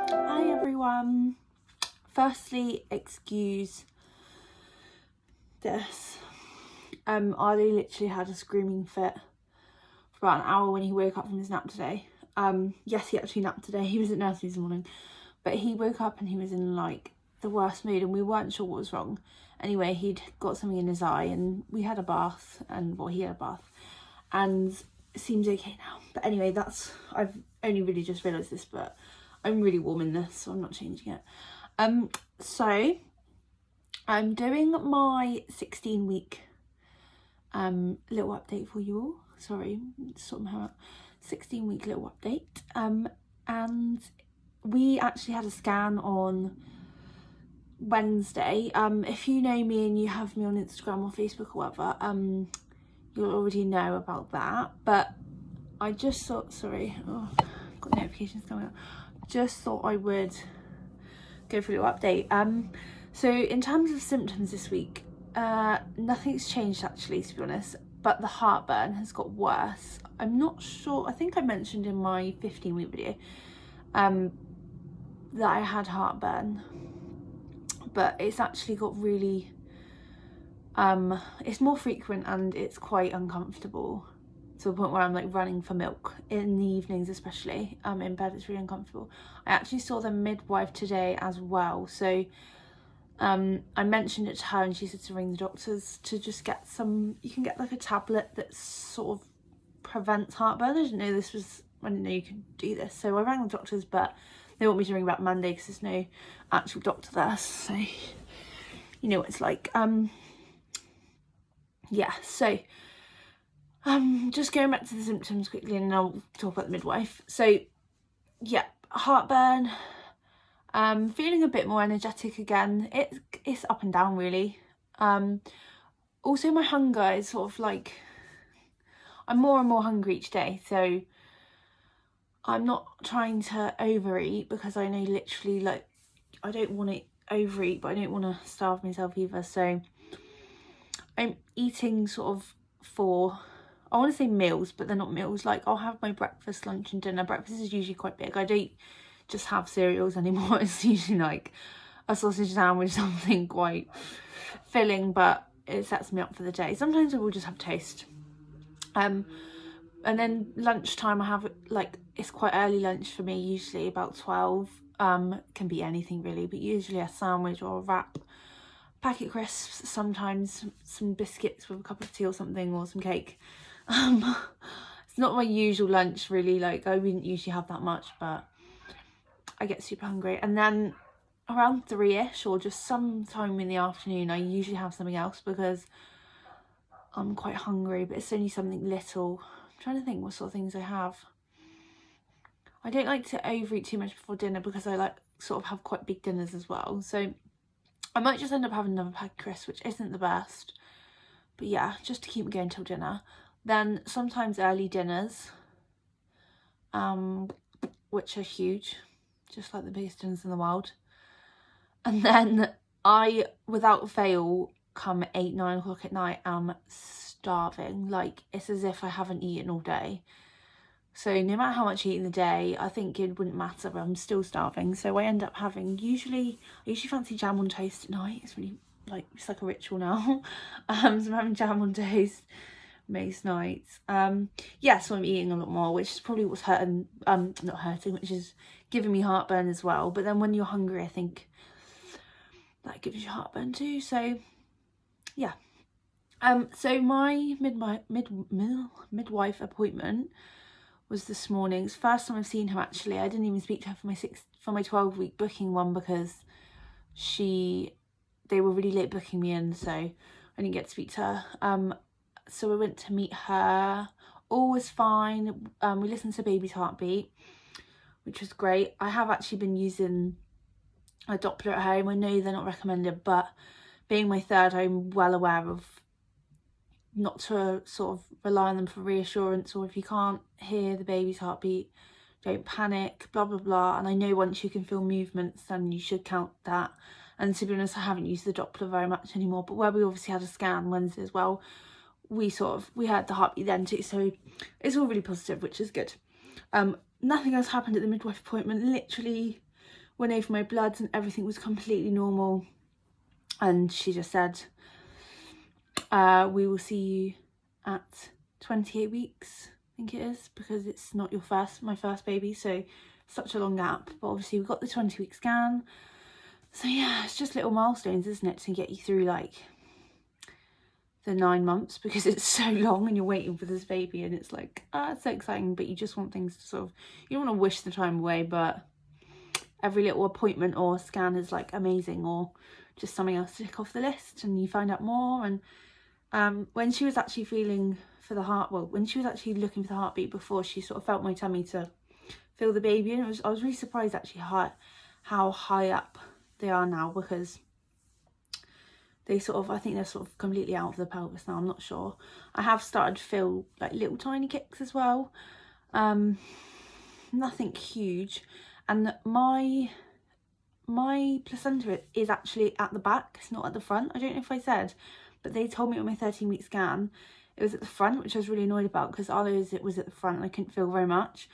Hi everyone. Firstly, excuse this. Arlie literally had a screaming fit for about an hour when he woke up from his nap today. Yes, he actually napped today. He was at nursery this morning, but he woke up and he was in like the worst mood, and we weren't sure what was wrong. Anyway, he'd got something in his eye, and we had a bath, and he had a bath, and it seems okay now. But anyway, I've only really just realised this, but I'm really warm in this, so I'm not changing it. So I'm doing my 16-week little update for you all. Sorry, sort my hair out. 16-week little update. And we actually had a scan on Wednesday. If you know me and you have me on Instagram or Facebook or whatever, you'll already know about that. But I just thought, got notifications coming up. Just thought I would go for a little update. So in terms of symptoms this week, nothing's changed actually, to be honest, but the heartburn has got worse. I'm not sure, I think I mentioned in my 15-week video that I had heartburn, but it's actually got really, it's more frequent and it's quite uncomfortable, to the point where I'm like running for milk in the evenings, especially in bed. It's really uncomfortable. I actually saw the midwife today as well, so I mentioned it to her and she said to ring the doctors to just get some, you can get like a tablet that sort of prevents heartburn. I didn't know you could do this, so I rang the doctors, but they want me to ring back Monday because there's no actual doctor there, so you know what it's like. Yeah, so just going back to the symptoms quickly and I'll talk about the midwife. So yeah, heartburn, feeling a bit more energetic again. It's up and down really. Also my hunger is sort of like, I'm more and more hungry each day, so I'm not trying to overeat because I know literally, like, I don't want to overeat, but I don't want to starve myself either, so I'm eating sort of for, I want to say meals, but they're not meals. Like, I'll have my breakfast, lunch and dinner. Breakfast is usually quite big. I don't just have cereals anymore. It's usually like a sausage sandwich, something quite filling, but it sets me up for the day. Sometimes I will just have toast. And then lunchtime I have, like, it's quite early lunch for me, usually about 12. Can be anything really, but usually a sandwich or a wrap, packet crisps, sometimes some biscuits with a cup of tea or something, or some cake. It's not my usual lunch really, like I wouldn't usually have that much, but I get super hungry. And then around 3ish or just sometime in the afternoon, I usually have something else because I'm quite hungry, but it's only something little. I'm trying to think what sort of things I have. I don't like to overeat too much before dinner because I like sort of have quite big dinners as well, so I might just end up having another pack of crisps, which isn't the best, but yeah, just to keep me going till dinner. Then sometimes early dinners, which are huge, just like the biggest dinners in the world. And then I, without fail, come 8-9 o'clock at night, am starving. Like, it's as if I haven't eaten all day. So no matter how much I eat in the day, I think it wouldn't matter, but I'm still starving. So I end up having, I usually fancy jam on toast at night. It's really like, it's like a ritual now. So I'm having jam on toast most nights. Yeah, so I'm eating a lot more, which is probably what's hurting, not hurting, which is giving me heartburn as well. But then when you're hungry, I think that gives you heartburn too. So yeah. So my midwife appointment was this morning. It's the first time I've seen her actually. I didn't even speak to her for my 12-week booking one because they were really late booking me in, so I didn't get to speak to her. So I went to meet her. All was fine. We listened to baby's heartbeat, which was great. I have actually been using a Doppler at home. I know they're not recommended, but being my third, I'm well aware of not to sort of rely on them for reassurance, or if you can't hear the baby's heartbeat, don't panic, blah blah blah. And I know once you can feel movements, then you should count that. And to be honest, I haven't used the Doppler very much anymore, but where we obviously had a scan Wednesday as well, we heard the heartbeat then too, so it's all really positive, which is good. Nothing else happened at the midwife appointment. Literally went over my bloods and everything was completely normal. And she just said, we will see you at 28 weeks, I think it is, because it's not my first baby, so such a long gap. But obviously we got the 20-week scan. So yeah, it's just little milestones, isn't it, to get you through like the 9 months, because it's so long and you're waiting for this baby, and it's like, it's so exciting, but you just want things to sort of, you don't want to wish the time away, but every little appointment or scan is like amazing, or just something else to tick off the list, and you find out more. And when she was actually feeling for the when she was actually looking for the heartbeat before she sort of felt my tummy to feel the baby, and I was really surprised actually how high up they are now, because they sort of, I think they're sort of completely out of the pelvis now, I'm not sure. I have started to feel like little tiny kicks as well, nothing huge. And my placenta is actually at the back, it's not at the front. I don't know if I said, but they told me on my 13-week scan it was at the front, which I was really annoyed about, because Arlo's it was at the front and I couldn't feel very much.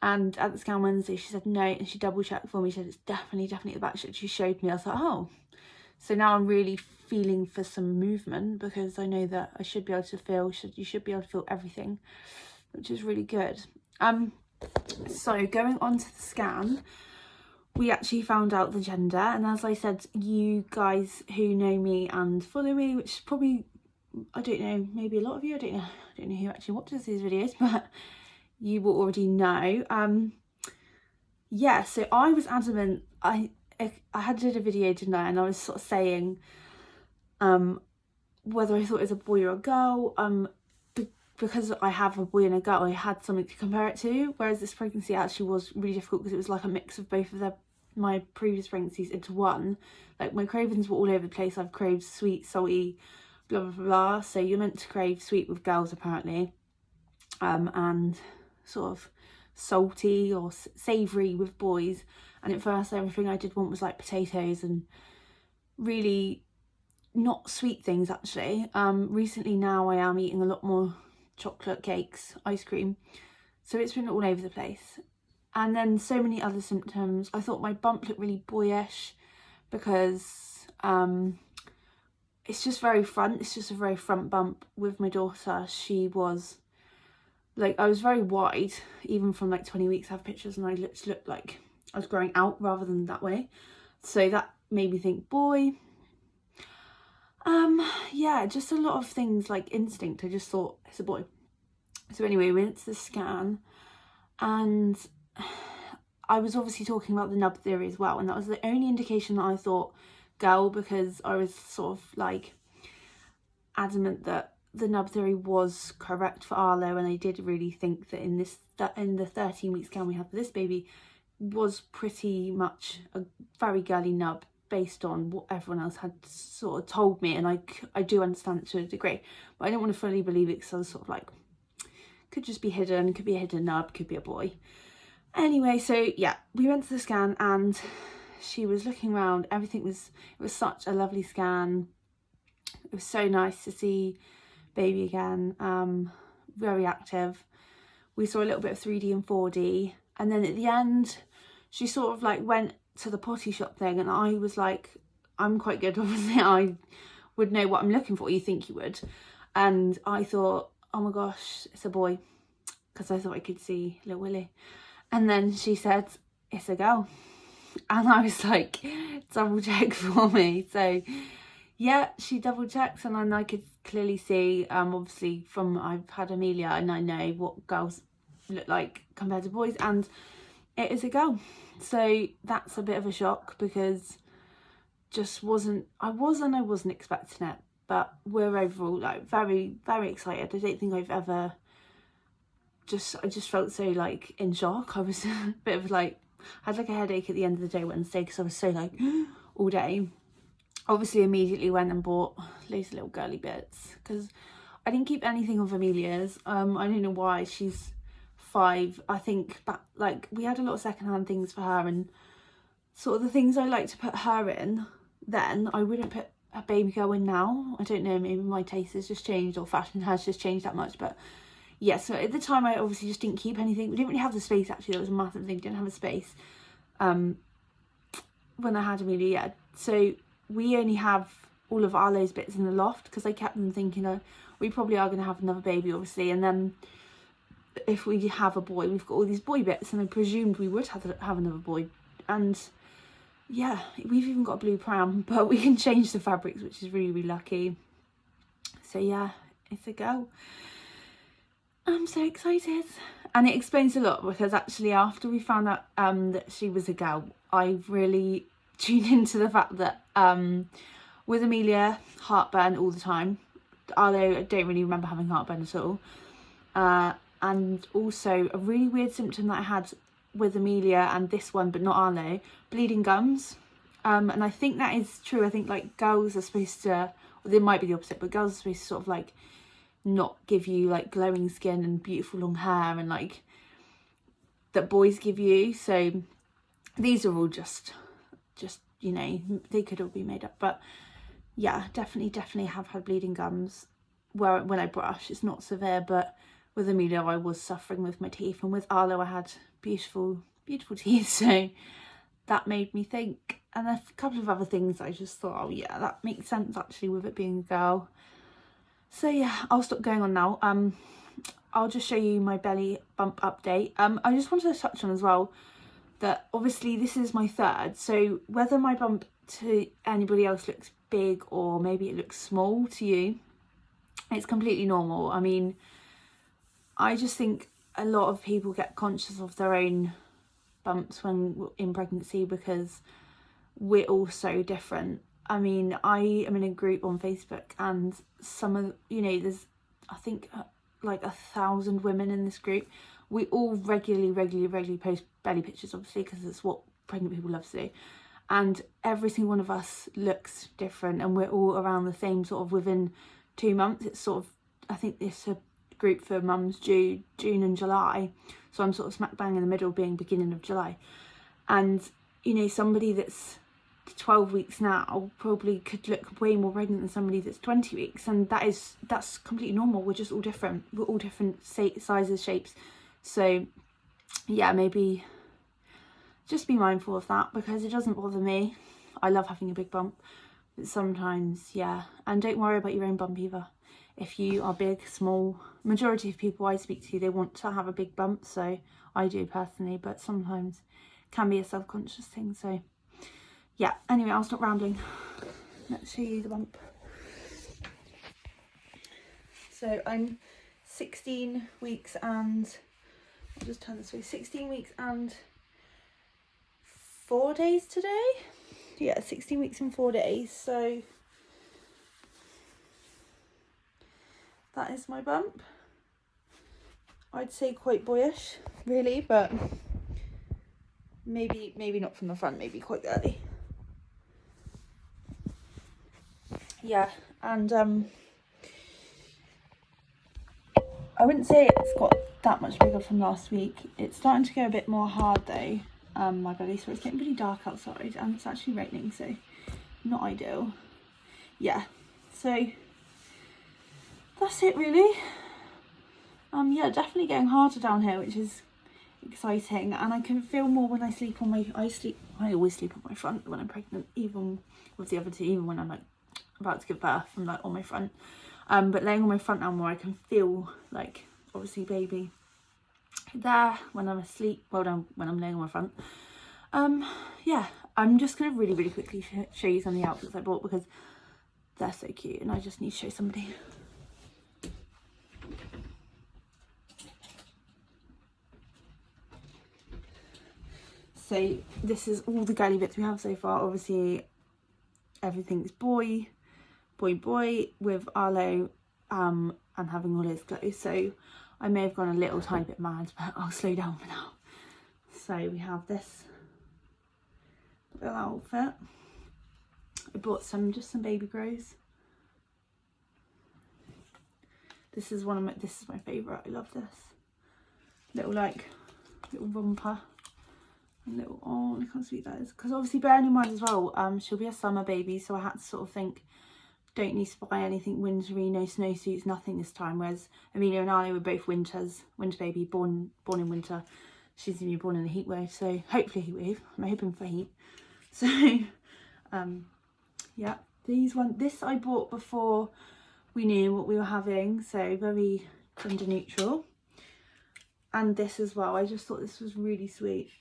And at the scan Wednesday she said no, and she double checked for me, she said it's definitely at the back. She showed me, I was like, oh. So now I'm really feeling for some movement, because I know that I should be able to feel, you should be able to feel everything, which is really good. So going on to the scan, we actually found out the gender, and as I said, you guys who know me and follow me, which probably, I don't know, maybe a lot of you, I don't know who actually watches these videos, but you will already know. Yeah, so I was adamant, I had did a video, didn't I, and I was sort of saying whether I thought it was a boy or a girl, because I have a boy and a girl, I had something to compare it to, whereas this pregnancy actually was really difficult because it was like a mix of both of my previous pregnancies into one. Like my cravings were all over the place. I've craved sweet, salty, blah blah blah. So you're meant to crave sweet with girls apparently, and sort of salty or savoury with boys. And at first everything I did want was like potatoes and really not sweet things actually. Recently now I am eating a lot more chocolate, cakes, ice cream, so it's been all over the place. And then so many other symptoms. I thought my bump looked really boyish, because it's just very front, it's just a very front bump. With my daughter, she was like, I was very wide, even from like 20 weeks. I have pictures and I looked like I was growing out rather than that way, so that made me think boy. Yeah, just a lot of things like instinct. I just thought it's a boy. So anyway, we went to the scan, and I was obviously talking about the nub theory as well, and that was the only indication that I thought girl, because I was sort of like adamant that the nub theory was correct for Arlo, and I did really think that in the 13-week scan we had for this baby was pretty much a very girly nub, based on what everyone else had sort of told me, and I do understand it to a degree, but I didn't want to fully believe it, because I was sort of like, could just be hidden, could be a hidden nub, could be a boy. Anyway, so yeah, we went to the scan and she was looking around, it was such a lovely scan. It was so nice to see baby again, very active. We saw a little bit of 3D and 4D, and then at the end she sort of like went to the potty shop thing, and I was like, I'm quite good, obviously I would know what I'm looking for, you think you would, and I thought, oh my gosh, it's a boy, because I thought I could see little Willie. And then she said, it's a girl, and I was like, double check for me. So yeah, she double checked, and then I could clearly see, obviously from, I've had Amelia and I know what girls look like compared to boys, and it is a girl. So that's a bit of a shock, because I wasn't expecting it, but we're overall like very, very excited. I don't think I've ever I just felt so like in shock. I was a bit of like, I had like a headache at the end of the day Wednesday, because I was so like all day. Obviously immediately went and bought loads of little girly bits, because I didn't keep anything of Amelia's. I don't know why. She's 5, I think, but like we had a lot of secondhand things for her, and sort of the things I like to put her in then I wouldn't put a baby girl in now. I don't know, maybe my taste has just changed, or fashion has just changed that much, but yeah. So at the time I obviously just didn't keep anything. We didn't really have the space, actually. That was a massive thing, didn't have a space. when I had Amelia, yeah. So we only have all of Arlo's bits in the loft because I kept them thinking, we probably are going to have another baby, obviously, and then if we have a boy, we've got all these boy bits, and I presumed we would have another boy. And yeah, we've even got a blue pram, but we can change the fabrics, which is really, really lucky. So yeah, it's a go. I'm so excited. And it explains a lot, because actually after we found out that she was a girl, I really tuned into the fact that with Amelia, heartburn all the time, although I don't really remember having heartburn at all. And also a really weird symptom that I had with Amelia and this one, but not Arlo, bleeding gums. And I think that is true. I think like girls are supposed to, or they might be the opposite, but girls are supposed to sort of like not give you like glowing skin and beautiful long hair and like that boys give you. So these are all just you know, they could all be made up. But yeah, definitely have had bleeding gums where when I brush. It's not severe, but with Amelia I was suffering with my teeth, and with Arlo I had beautiful teeth, so that made me think. And a couple of other things I just thought, oh yeah, that makes sense actually with it being a girl. So yeah, I'll stop going on now. I'll just show you my belly bump update. I just wanted to touch on as well that obviously this is my third, so whether my bump to anybody else looks big or maybe it looks small to you, it's completely normal. I mean, I just think a lot of people get conscious of their own bumps when in pregnancy because we're all so different. I mean, I am in a group on Facebook, and some of, you know, there's I think like 1,000 women in this group. We all regularly post belly pictures, obviously, because it's what pregnant people love to do. And every single one of us looks different, and we're all around the same sort of within 2 months. It's sort of, I think it's a group for mums due June and July. So I'm sort of smack bang in the middle, being beginning of July. And, you know, somebody that's 12 weeks now probably could look way more pregnant than somebody that's 20 weeks, and that's completely normal. We're just all different. We're all different sizes, shapes. So yeah, maybe just be mindful of that, because it doesn't bother me. I love having a big bump, but sometimes, yeah. And don't worry about your own bump either. If you are big, small, majority of people I speak to, they want to have a big bump, so I do personally, but sometimes it can be a self-conscious thing. So yeah, anyway, I'll stop rambling. Let's show you the bump. So I'm 16 weeks and, I'll just turn this way, 16 weeks and 4 days today. Yeah, 16 weeks and 4 days. So that is my bump. I'd say quite boyish, really, but maybe not from the front, maybe quite early. Yeah, and I wouldn't say it's got that much bigger from last week. It's starting to go a bit more hard though, my belly, so it's getting pretty dark outside, and it's actually raining, so not ideal. Yeah, so that's it really. Yeah, definitely getting harder down here, which is exciting, and I can feel more when I sleep on my, I always sleep on my front when I'm pregnant, even with the other two, even when I'm like about to give birth, I'm like on my front. But laying on my front now more, I can feel like obviously baby there when I'm asleep, well done, when I'm laying on my front. Yeah, I'm just gonna really quickly show you some of the outfits I bought because they're so cute, and I just need to show somebody. So this is all the girly bits we have so far. Obviously everything's boy with Arlo and having all his clothes, so I may have gone a little tiny bit mad, but I'll slow down for now. So we have this little outfit. I bought just some baby grows. This is my favourite. I love this little romper. Little, oh, look how sweet that is. Because obviously, bearing in mind as well, she'll be a summer baby, so I had to sort of think, don't need to buy anything wintry, no snowsuits, nothing this time. Whereas Amelia and Arlo were both winter baby, born in winter. She's gonna be born in a heat wave, so hopefully heat wave. I'm hoping for heat. So yeah, this I bought before we knew what we were having, so very gender neutral. And this as well, I just thought this was really sweet.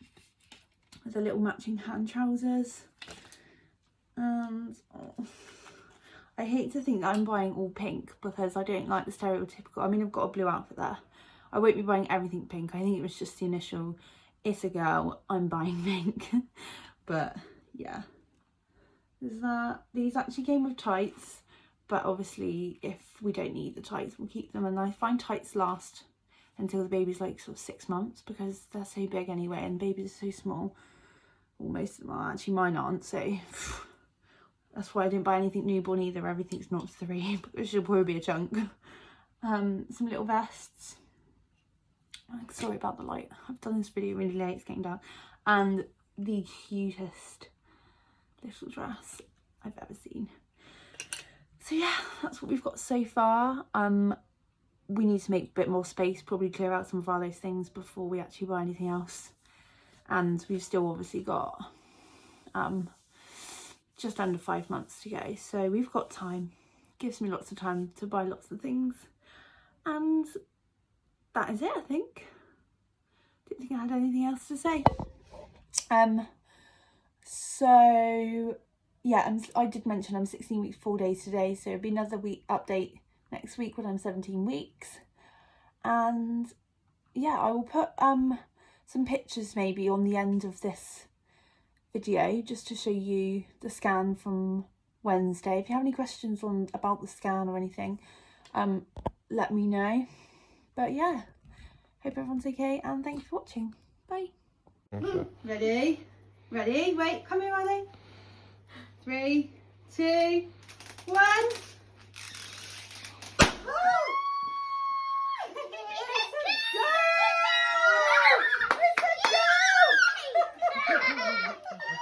There's a little matching hand trousers. And I hate to think that I'm buying all pink because I don't like the stereotypical. I mean, I've got a blue outfit there. I won't be buying everything pink. I think it was just the initial, it's a girl, I'm buying pink. But yeah, there's that. These actually came with tights, but obviously if we don't need the tights, we'll keep them. And I find tights last until the baby's like sort of 6 months because they're so big anyway, and babies are so small. Well, most of them are. Actually, mine aren't, so that's why I didn't buy anything newborn either. Everything's 0 to 3 because she'll probably be a chunk. Some little vests. Sorry about the light. I've done this video really late, it's getting dark. And the cutest little dress I've ever seen. So yeah, that's what we've got so far. We need to make a bit more space, probably clear out some of our those things before we actually buy anything else. And we've still obviously got just under 5 months to go, so we've got time. Gives me lots of time to buy lots of things, and that is it, I think. Didn't think I had anything else to say. So yeah, I did mention I'm 16 weeks 4 days today, so it'll be another week update next week when I'm 17 weeks. And yeah, I will put some pictures maybe on the end of this video just to show you the scan from Wednesday. If you have any questions about the scan or anything, let me know. But yeah, hope everyone's okay, and thank you for watching. Bye. Okay. Ready? Wait, come here, Riley. 3, 2, 1. It's a go!